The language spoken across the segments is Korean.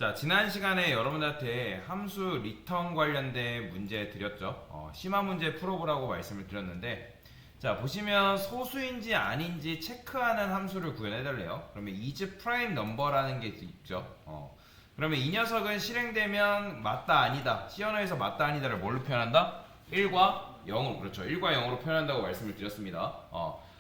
자, 지난 시간에 여러분들한테 함수 리턴 관련된 문제 드렸죠. 심화 문제 풀어보라고 말씀을 드렸는데, 자, 보시면 소수인지 아닌지 체크하는 함수를 구현해달래요. 그러면 is prime number라는 게 있죠. 그러면 이 녀석은 실행되면 맞다, 아니다. C 언어에서 맞다, 아니다를 뭘로 표현한다? 1과 0으로, 그렇죠. 1과 0으로 표현한다고 말씀을 드렸습니다.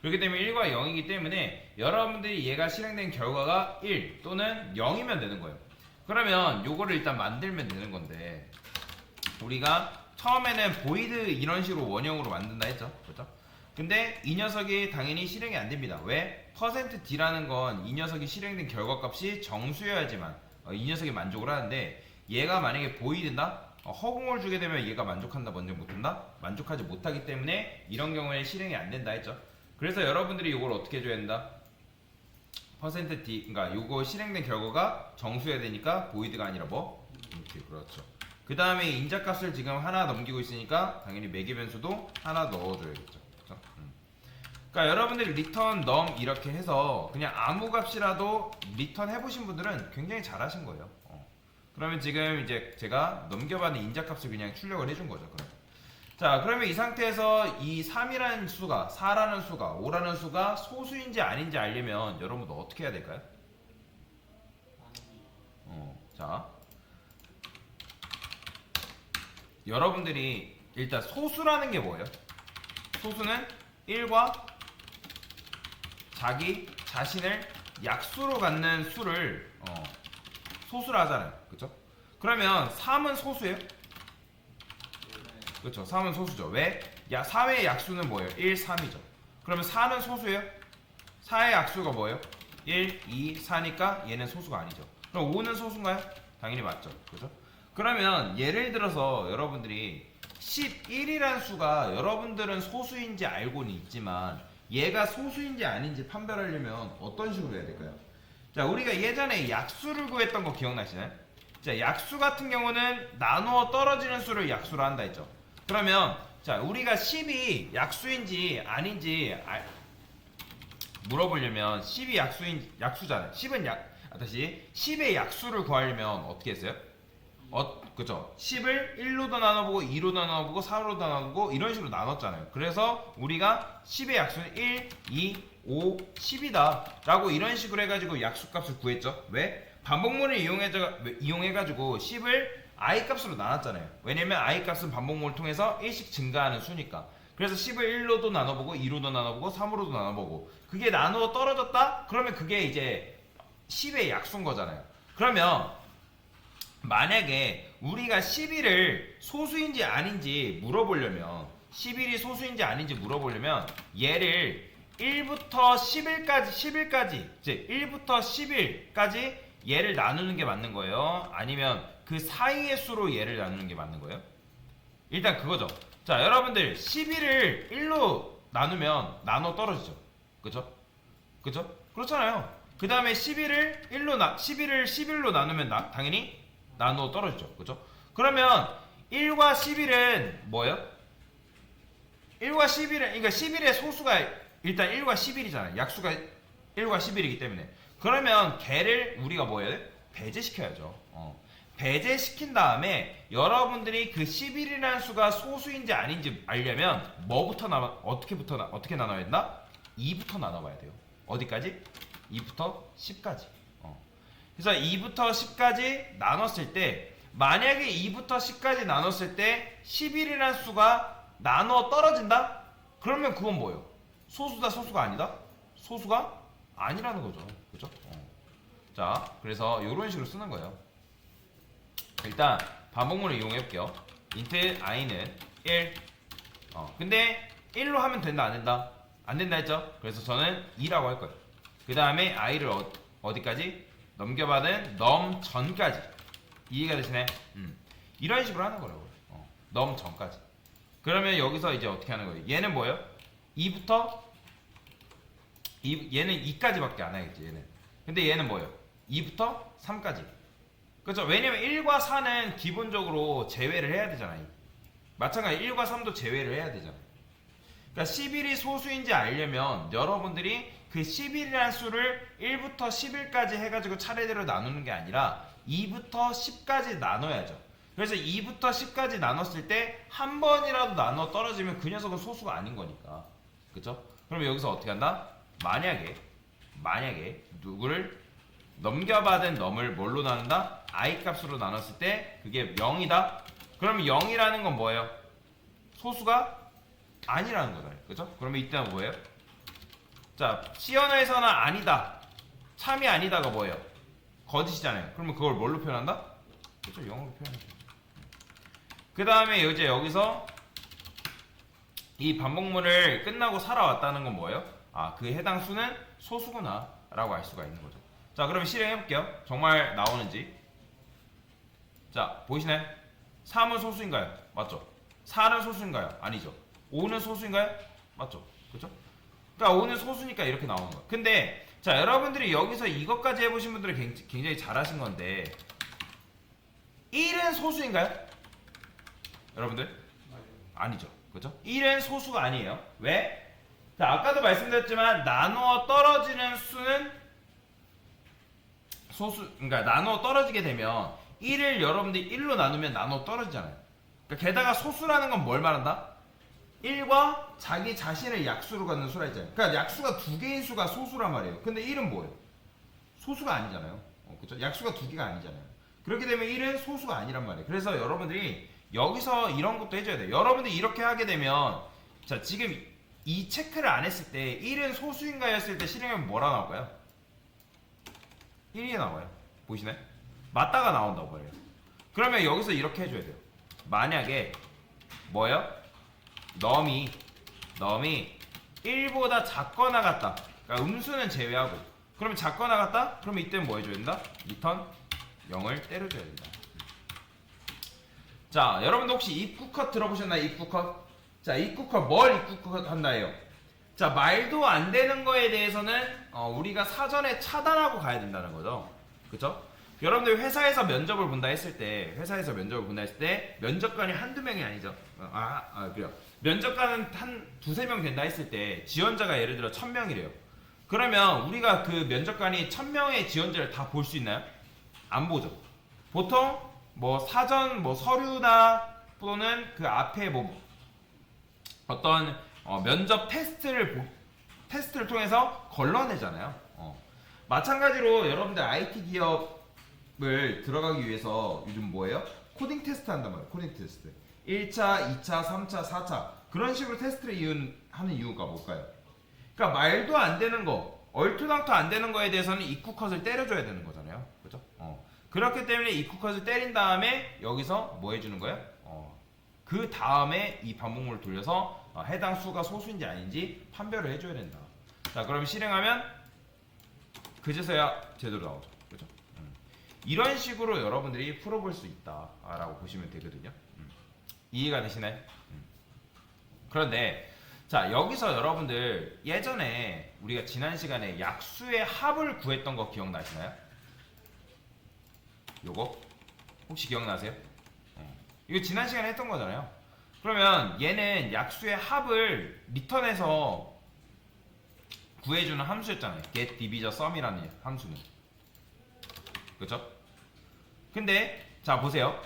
그렇기 때문에 1과 0이기 때문에 여러분들이 얘가 실행된 결과가 1 또는 0이면 되는 거예요. 그러면 요거를 일단 만들면 되는 건데, 우리가 처음에는 void 이런 식으로 원형으로 만든다 했죠. 그렇죠? 근데 이 녀석이 당연히 실행이 안 됩니다. 왜? %d라는 건 이 녀석이 실행된 결과값이 정수여야지만 이 녀석이 만족을 하는데, 얘가 만약에 void다? 허공을 주게 되면 얘가 만족한다, 먼저 못한다? 만족하지 못하기 때문에 이런 경우에 실행이 안 된다 했죠. 그래서 여러분들이 이걸 어떻게 해줘야 된다? %d, 그러니까 요거 실행된 결과가 정수여야 되니까 void가 아니라 뭐? 이렇게, 그렇죠. 그 다음에 인자값을 지금 하나 넘기고 있으니까 당연히 매개 변수도 하나 넣어줘야겠죠. 그렇죠? 그러니까 여러분들이 return num 이렇게 해서 그냥 아무 값이라도 리턴 해보신 분들은 굉장히 잘하신 거예요. 그러면 지금 이제 제가 넘겨받는 인자값을 그냥 출력을 해준 거죠. 그럼. 자, 그러면 이 상태에서 이 3이라는 수가, 4라는 수가, 5라는 수가 소수인지 아닌지 알려면 여러분들 어떻게 해야 될까요? 자, 여러분들이 일단 소수라는 게 뭐예요? 소수는 1과 자신을 약수로 갖는 수를 소수라 하잖아요. 그쵸? 그러면 3은 소수예요? 그렇죠. 3은 소수죠. 왜? 3의 약수는 뭐예요? 1, 3이죠. 그러면 4는 소수예요? 4의 약수가 뭐예요? 1, 2, 4니까 얘는 소수가 아니죠. 그럼 5는 소수인가요? 당연히 맞죠. 그죠? 그러면 예를 들어서 여러분들이 11이라는 수가 여러분들은 소수인지 알고는 있지만 얘가 소수인지 아닌지 판별하려면 어떤 식으로 해야 될까요? 자, 우리가 예전에 약수를 구했던 거 기억나시나요? 자, 약수 같은 경우는 나누어 떨어지는 수를 약수로 한다 했죠. 그러면 자, 우리가 10이 약수인지 아닌지 물어보려면 10이 약수잖아요. 10의 약수를 구하려면 어떻게 했어요? 그죠? 10을 1로도 나눠보고 2로도 나눠보고 4로도 나눠보고 이런 식으로 나눴잖아요. 그래서 우리가 10의 약수는 1, 2, 5, 10이다 라고 이런 식으로 해가지고 약수값을 구했죠. 왜? 반복문을 이용해가지고 10을 i 값으로 나눴잖아요. 왜냐면 i 값은 반복문을 통해서 1씩 증가하는 수니까. 그래서 10을 1로도 나눠보고 2로도 나눠보고 3으로도 나눠보고 그게 나누어 떨어졌다? 그러면 그게 이제 10의 약수인 거잖아요. 그러면 만약에 우리가 11을 소수인지 아닌지 물어보려면 11이 소수인지 아닌지 물어보려면 얘를 1부터 10일까지 이제 1부터 10일까지 얘를 나누는 게 맞는 거예요? 아니면 그 사이의 수로 얘를 나누는 게 맞는 거예요? 일단 그거죠. 자, 여러분들 11을 1로 나누면 나눠 떨어지죠. 그죠? 그죠? 그렇잖아요. 그 다음에 11을 11로 나누면 당연히 나누어 떨어지죠. 그죠? 그러면 1과 11은 뭐예요? 1과 11은, 그러니까 11의 소수가 일단 1과 11이잖아요. 약수가 1과 11이기 때문에. 그러면 걔를 우리가 뭐 해야 돼? 배제시켜야죠. 배제시킨 다음에 여러분들이 그 11이라는 수가 소수인지 아닌지 알려면 어떻게 나눠야 된다? 2부터 나눠봐야 돼요. 어디까지? 2부터 10까지. 그래서 2부터 10까지 나눴을 때 만약에 2부터 10까지 나눴을 때 11이라는 수가 나눠 떨어진다? 그러면 그건 뭐예요? 소수다, 소수가 아니다? 소수가 아니라는 거죠. 그죠? 자, 그래서 이런 식으로 쓰는 거예요. 일단 반복문을 이용해 볼게요. int i는 1. 근데 1로 하면 된다, 안 된다? 안 된다 했죠? 그래서 저는 2라고 할 거예요. 그 다음에 i를 어디까지? 넘겨받은 num 전까지. 이해가 되시나요? 이런 식으로 하는 거라고요. num 전까지. 그러면 여기서 이제 어떻게 하는 거예요? 얘는 뭐예요? 2부터 얘는 2까지밖에 안 하겠지, 얘는. 근데 얘는 뭐예요? 2부터 3까지. 그렇죠? 왜냐면 1과 4는 기본적으로 제외를 해야 되잖아요. 마찬가지 1과 3도 제외를 해야 되잖아요. 그러니까 11이 소수인지 알려면 여러분들이 그 11이라는 수를 1부터 11까지 해가지고 차례대로 나누는 게 아니라 2부터 10까지 나눠야죠. 그래서 2부터 10까지 나눴을 때 한 번이라도 나눠 떨어지면 그 녀석은 소수가 아닌 거니까. 그쵸? 그럼 여기서 어떻게 한다? 만약에 누구를 넘겨받은 넘을 뭘로 나눈다? i 값으로 나눴을 때 그게 0이다? 그러면 0이라는 건 뭐예요? 소수가 아니라는 거잖아요. 그죠? 그러면 이때는 뭐예요? 자, C 언어에서는 아니다. 참이 아니다가 뭐예요? 거짓이잖아요. 그러면 그걸 뭘로 표현한다? 그죠? 0으로 표현하죠. 그 다음에 이제 여기서 이 반복문을 끝나고 살아왔다는 건 뭐예요? 아, 그 해당 수는 소수구나 라고 알 수가 있는 거죠. 자, 그러면 실행해볼게요. 정말 나오는지. 자, 보이시나요? 3은 소수인가요? 맞죠? 4는 소수인가요? 아니죠. 5는 소수인가요? 맞죠? 그죠? 그러니까 5는 소수니까 이렇게 나오는 거예요. 근데 자, 여러분들이 여기서 이것까지 해보신 분들은 굉장히 잘하신 건데 1은 소수인가요? 여러분들? 아니죠. 그죠? 1은 소수가 아니에요. 왜? 자, 아까도 말씀드렸지만 나누어 떨어지는 수는 소수, 그러니까 나누어 떨어지게 되면 1을 여러분들이 1로 나누면 나누어 떨어지잖아요. 그러니까 게다가 소수라는 건 뭘 말한다? 1과 자기 자신을 약수로 갖는 수라 했잖아요. 그러니까 약수가 두 개인 수가 소수란 말이에요. 근데 1은 뭐예요? 소수가 아니잖아요. 그죠? 약수가 두 개가 아니잖아요. 그렇게 되면 1은 소수가 아니란 말이에요. 그래서 여러분들이 여기서 이런 것도 해줘야 돼요. 여러분들이 이렇게 하게 되면 자, 지금 이 체크를 안 했을 때 1은 소수인가 였을 때 실행하면 뭐라 나올까요? 1이 나와요. 보이시나요? 맞다가 나온다고 말해요. 그러면 여기서 이렇게 해줘야 돼요. 만약에 뭐예요? 넘이 1보다 작거나 같다. 그러니까 음수는 제외하고. 그러면 작거나 같다? 그러면 이때는 뭐 해줘야 된다? 리턴 0을 때려줘야 된다. 자, 여러분들 혹시 입구 컷 들어보셨나요? 입구 컷? 자, 입구 컷 뭘 입구 컷 한다예요? 자, 말도 안 되는 거에 대해서는 우리가 사전에 차단하고 가야 된다는 거죠. 그쵸? 여러분들 회사에서 면접을 본다 했을 때 면접관이 한두 명이 아니죠. 그래요. 면접관은 한 두세 명 된다 했을 때 지원자가 예를 들어 1000명이래요. 그러면 우리가 그 면접관이 1000명의 지원자를 다 볼 수 있나요? 안 보죠. 보통 뭐 사전 뭐 서류나 또는 그 앞에 뭐 어떤 면접 테스트를 통해서 걸러내잖아요. 마찬가지로 여러분들 IT 기업을 들어가기 위해서 요즘 뭐예요? 코딩 테스트 한단 말이에요. 코딩 테스트. 1차, 2차, 3차, 4차 그런 식으로 테스트를 하는 이유가 뭘까요? 그러니까 말도 안 되는 거, 얼토당토 안 되는 거에 대해서는 입구 컷을 때려줘야 되는 거잖아요. 그죠? 그렇기 때문에 입구 컷을 때린 다음에 여기서 뭐 해주는 거예요? 그 다음에 이 반복문을 돌려서 해당 수가 소수인지 아닌지 판별을 해줘야 된다. 자, 그럼 실행하면 그제서야 제대로 나오죠. 그죠? 이런 식으로 여러분들이 풀어볼 수 있다라고 보시면 되거든요. 이해가 되시나요? 그런데 자, 여기서 여러분들 예전에 우리가 지난 시간에 약수의 합을 구했던 거 기억나시나요? 요거 혹시 기억나세요? 이거 지난 시간에 했던 거잖아요. 그러면 얘는 약수의 합을 리턴해서 구해주는 함수였잖아요. get divisor sum이라는 함수는. 그쵸? 근데 자, 보세요.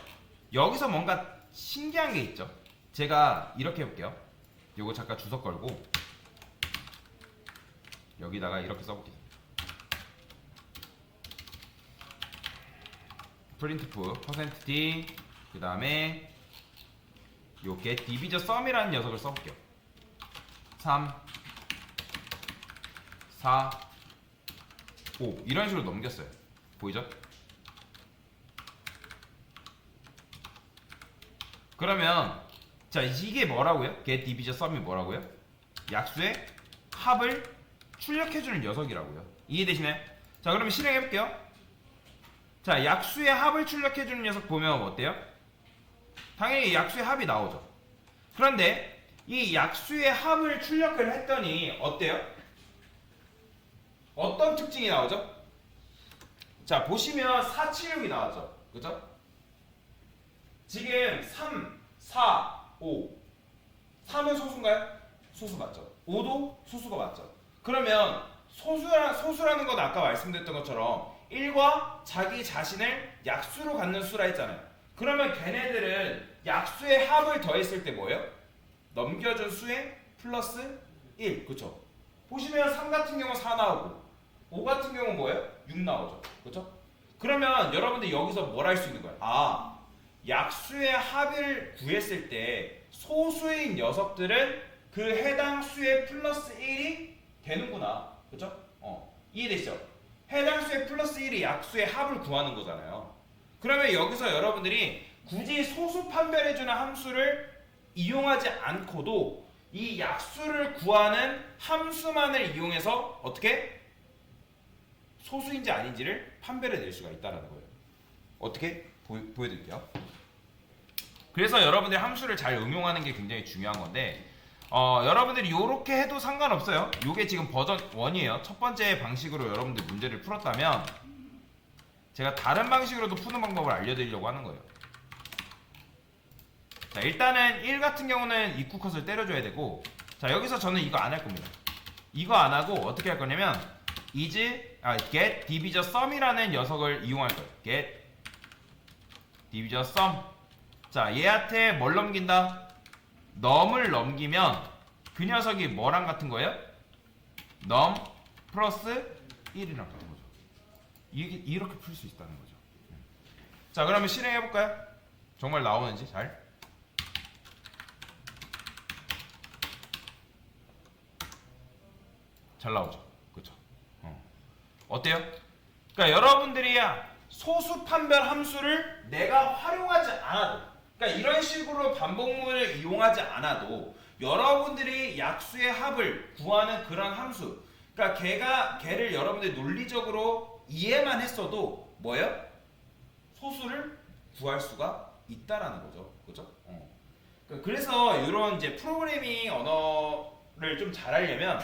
여기서 뭔가 신기한 게 있죠. 제가 이렇게 해볼게요. 요거 잠깐 주석 걸고 여기다가 이렇게 써볼게요. printf %d 그 다음에 요 get divisor sum이라는 녀석을 써볼게요. 3 4 5 이런 식으로 넘겼어요. 보이죠? 그러면 자, 이게 뭐라고요? get divisor sum이 뭐라고요? 약수의 합을 출력해주는 녀석이라고요. 이해되시나요? 자, 그러면 실행해볼게요. 자, 약수의 합을 출력해주는 녀석 보면 어때요? 당연히 약수의 합이 나오죠. 그런데 이 약수의 합을 출력을 했더니 어때요? 어떤 특징이 나오죠? 자, 보시면 476이 나왔죠. 그죠? 지금 3, 4, 5 3은 소수인가요? 소수 맞죠? 5도 소수가 맞죠? 그러면 소수라는 건 아까 말씀드렸던 것처럼 1과 자기 자신을 약수로 갖는 수라 했잖아요. 그러면 걔네들은 약수의 합을 더했을 때 뭐예요? 넘겨준 수의 플러스 1. 그쵸? 보시면 3 같은 경우는 4 나오고 5 같은 경우는 뭐예요? 6 나오죠. 그쵸? 그러면 여러분들 여기서 뭘 할 수 있는 거예요? 아, 약수의 합을 구했을 때 소수인 녀석들은 그 해당 수의 플러스 1이 되는구나. 그쵸? 이해되시죠? 해당 수의 플러스 1이 약수의 합을 구하는 거잖아요. 그러면 여기서 여러분들이 굳이 소수 판별해주는 함수를 이용하지 않고도 이 약수를 구하는 함수만을 이용해서 어떻게? 소수인지 아닌지를 판별해낼 수가 있다는 거예요. 어떻게? 보여드릴게요. 그래서 여러분들이 함수를 잘 응용하는 게 굉장히 중요한 건데 여러분들이 이렇게 해도 상관없어요. 이게 지금 버전 1이에요. 첫 번째 방식으로 여러분들 문제를 풀었다면 제가 다른 방식으로도 푸는 방법을 알려드리려고 하는 거예요. 자, 일단은 1 같은 경우는 입구 컷을 때려줘야 되고, 자, 여기서 저는 이거 안 할 겁니다. 이거 안 하고 어떻게 할 거냐면 get divisor sum이라는 녀석을 이용할 거예요. get divisor sum. 자, 얘한테 뭘 넘긴다? num을 넘기면 그 녀석이 뭐랑 같은 거예요? num 플러스 1이랑 같은 거죠. 이렇게 풀 수 있다는 거죠. 자, 그러면 실행해 볼까요? 정말 나오는지 잘 나오죠. 그쵸? 어때요? 그러니까 여러분들이 소수 판별 함수를 내가 활용하지 않아도, 그러니까 이런 식으로 반복문을 이용하지 않아도 여러분들이 약수의 합을 구하는 그런 함수, 그러니까 걔를 여러분들이 논리적으로 이해만 했어도 뭐예요? 소수를 구할 수가 있다라는 거죠. 그죠? 그래서 이런 이제 프로그래밍 언어를 좀 잘하려면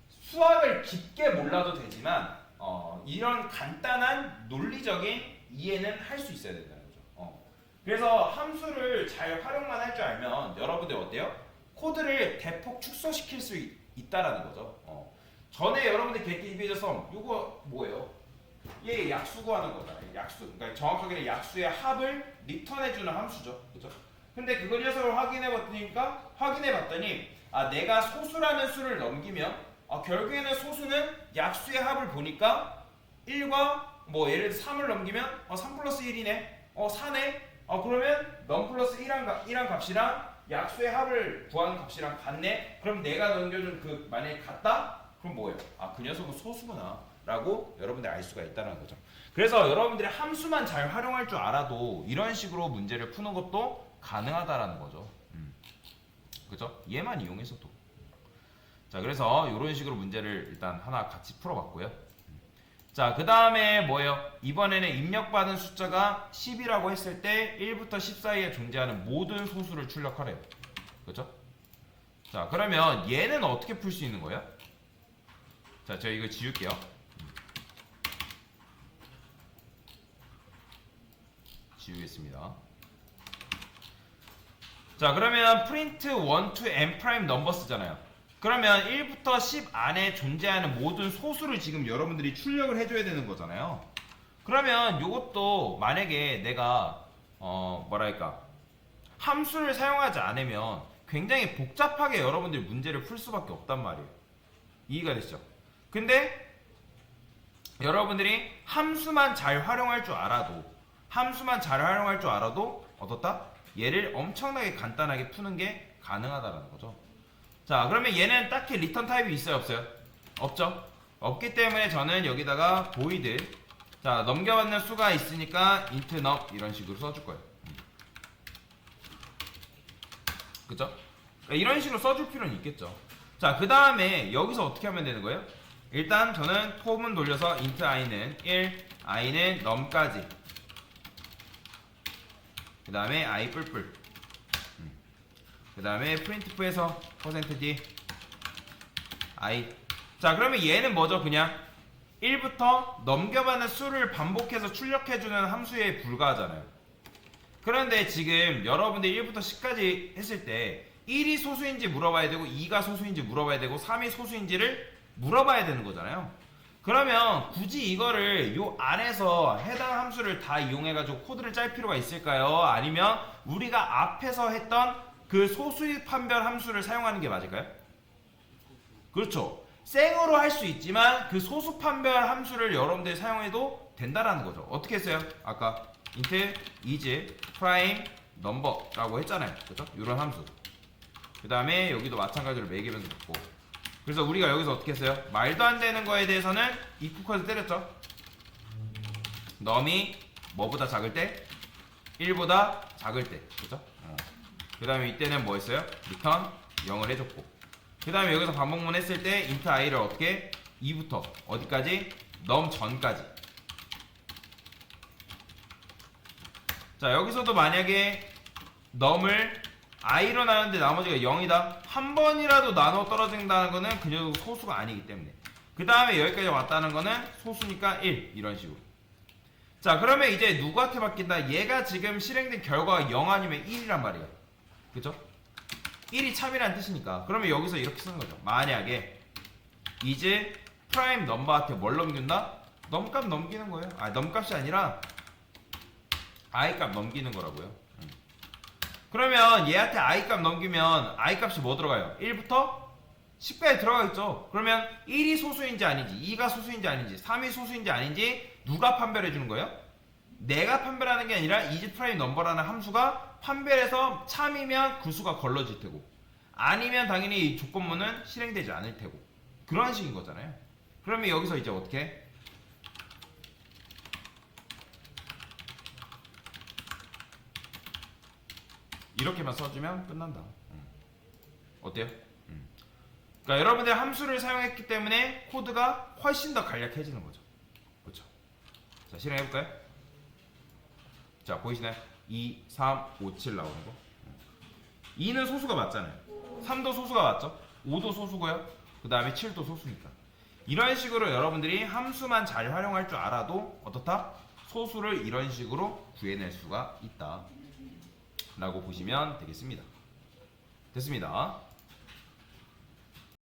수학을 깊게 몰라도 되지만 이런 간단한 논리적인 이해는 할 수 있어야 된다는 거죠. 그래서 함수를 잘 활용만 할 줄 알면 여러분들 어때요? 코드를 대폭 축소시킬 수 있다라는 거죠. 전에 여러분들 get divisor sum 이거 뭐예요? 얘 약수 구하는 거잖아요. 약수. 그러니까 정확하게는 약수의 합을 리턴해주는 함수죠. 그죠? 근데 그 녀석을 확인해 봤더니 내가 소수라는 수를 넘기면 결국에는 소수는 약수의 합을 보니까 1과 뭐 예를 들어 3을 넘기면 3 플러스 1이네. 4네. 그러면 넘 플러스 1한 값이랑 약수의 합을 구하는 값이랑 같네. 그럼 내가 넘겨준 그 만약에 같다? 그럼 뭐예요? 그 녀석은 소수구나 라고 여러분들이 알 수가 있다는 거죠. 그래서 여러분들이 함수만 잘 활용할 줄 알아도 이런 식으로 문제를 푸는 것도 가능하다라는 거죠. 그죠? 얘만 이용해서도. 자, 그래서 이런 식으로 문제를 일단 하나 같이 풀어봤고요. 자, 그 다음에 뭐예요? 이번에는 입력받은 숫자가 10이라고 했을 때 1부터 10 사이에 존재하는 모든 소수를 출력하래요. 그죠? 자, 그러면 얘는 어떻게 풀 수 있는 거예요? 자, 제가 이거 지울게요. 지우겠습니다. 자, 그러면 print 1 to n prime numbers잖아요. 그러면 1부터 10 안에 존재하는 모든 소수를 지금 여러분들이 출력을 해줘야 되는 거잖아요. 그러면 이것도 만약에 내가 뭐랄까 함수를 사용하지 않으면 굉장히 복잡하게 여러분들이 문제를 풀 수밖에 없단 말이에요. 이해가 되시죠? 근데 여러분들이 함수만 잘 활용할 줄 알아도 어떻다? 얘를 엄청나게 간단하게 푸는 게 가능하다는 거죠. 자, 그러면 얘는 딱히 리턴 타입이 있어요, 없어요? 없죠? 없기 때문에 저는 여기다가 void, 자, 넘겨받는 수가 있으니까 int num 이런 식으로 써줄 거예요. 그죠? 그러니까 이런 식으로 써줄 필요는 있겠죠. 자, 그 다음에 여기서 어떻게 하면 되는 거예요? 일단 저는 폼은 돌려서 int i는 1, i는 num까지, 그 다음에 i 뿔뿔, 그 다음에 printf에서 %d i. 자, 그러면 얘는 뭐죠? 그냥 1부터 넘겨받는 수를 반복해서 출력해주는 함수에 불과하잖아요. 그런데 지금 여러분들이 1부터 10까지 했을 때 1이 소수인지 물어봐야 되고 2가 소수인지 물어봐야 되고 3이 소수인지를 물어봐야 되는 거잖아요. 그러면 굳이 이거를 요 안에서 해당 함수를 다 이용해가지고 코드를 짤 필요가 있을까요? 아니면 우리가 앞에서 했던 그 소수의 판별 함수를 사용하는 게 맞을까요? 그렇죠. 생으로 할 수 있지만 그 소수 판별 함수를 여러분들이 사용해도 된다라는 거죠. 어떻게 했어요? 아까 int is prime number라고 했잖아요. 그죠? 이런 함수. 그 다음에 여기도 마찬가지로 매기면서 붙고. 그래서 우리가 여기서 어떻게 했어요? 말도 안 되는 거에 대해서는 equals 때렸죠. num이 뭐보다 작을 때? 1보다 작을 때. 그죠? 그 다음에 이때는 뭐 했어요? return 0을 해줬고. 그 다음에 여기서 반복문 했을 때 int i를 어떻게? 2부터 어디까지? num 전까지. 자, 여기서도 만약에 num을 i로 나누는데 나머지가 0이다. 한 번이라도 나눠 떨어진다는 거는 그 녀석 소수가 아니기 때문에. 그 다음에 여기까지 왔다는 거는 소수니까 1. 이런 식으로. 자, 그러면 이제 누구한테 바뀐다? 얘가 지금 실행된 결과가 0 아니면 1이란 말이야. 그죠? 1이 참이라는 뜻이니까. 그러면 여기서 이렇게 쓰는 거죠. 만약에 is prime number한테 뭘 넘긴다? num 값 넘기는 거예요. 아, num 값이 아니라 i 값 넘기는 거라고요. 그러면 얘한테 i 값 넘기면 i 값이 뭐 들어가요? 1부터 10까지 들어가 있죠. 그러면 1이 소수인지 아닌지, 2가 소수인지 아닌지, 3이 소수인지 아닌지 누가 판별해 주는 거예요? 내가 판별하는 게 아니라 is prime number라는 함수가 판별해서 참이면 그 수가 걸러질 테고, 아니면 당연히 이 조건문은 실행되지 않을 테고, 그런 식인 거잖아요. 그러면 여기서 이제 어떻게 해? 이렇게만 써주면 끝난다. 어때요? 그러니까 여러분들 함수를 사용했기 때문에 코드가 훨씬 더 간략해지는 거죠. 그렇죠? 자, 실행해볼까요? 자, 보이시나요? 2, 3, 5, 7 나오는 거. 2는 소수가 맞잖아요. 3도 소수가 맞죠? 5도 소수고요. 그 다음에 7도 소수니까. 이런 식으로 여러분들이 함수만 잘 활용할 줄 알아도 어떻다? 소수를 이런 식으로 구해낼 수가 있다 라고 보시면 되겠습니다. 됐습니다.